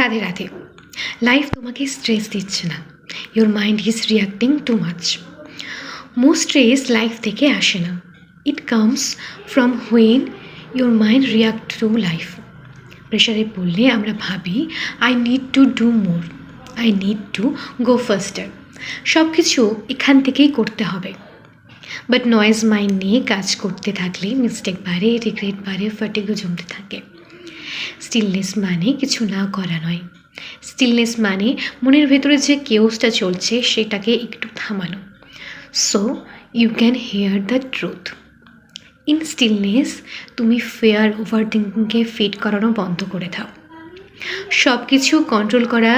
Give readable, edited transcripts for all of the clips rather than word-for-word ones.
Radhe Radhe. Life তোমাকে stress দিচ্ছে না, your mind is reacting too much. Most stress life থেকে আসে না, it comes from when your mind react to life. প্রেশারে পড়লে আমরা ভাবি I need to do more, I need to go ফাস্টার, সব কিছু এখান থেকেই করতে হবে। বাট নয়েজ মাইন্ড নিয়ে কাজ করতে থাকলে মিস্টেক বাড়ে, রিগ্রেট বাড়ে, ফাটিগও জমতে থাকে। স্টিলনেস মানে কিছু না করা নয়, স্টিলনেস মানে মনের ভেতরে যে কেওসটা চলছে সেটাকে একটু থামানো, so you can hear the truth. In stillness তুমি ফেয়ার ওভার থিঙ্কিংকে ফিট করানো বন্ধ করে দাও, সব কিছু কন্ট্রোল করা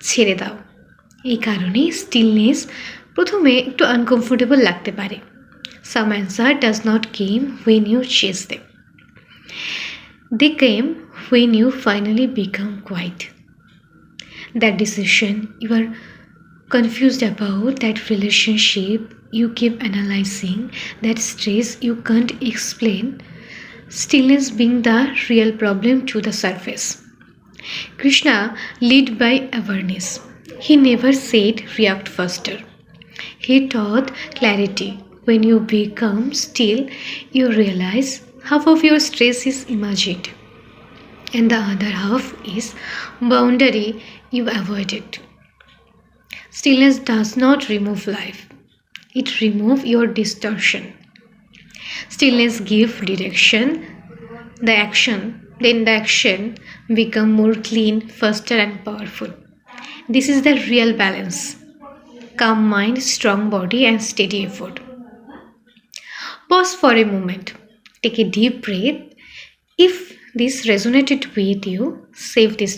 ছেড়ে দাও। এই কারণেই স্টিলনেস প্রথমে একটু আনকমফোর্টেবল লাগতে পারে। Some answer does not came when you chase them, they came when you finally become quiet. That decision you are confused about, that relationship you keep analyzing, that stress you can't explain, stillness being the real problem to the surface. Krishna led by awareness. He never said react faster. He taught clarity. When you become still, you realize half of your stress is imagined and the other half is boundary you avoided. Stillness does not remove life, it removes your distortion. Stillness gives direction, then the action become more clean, faster and powerful. This is the real balance: calm mind, strong body and steady effort. Pause for a moment, take a deep breath. If this resonated with you, save this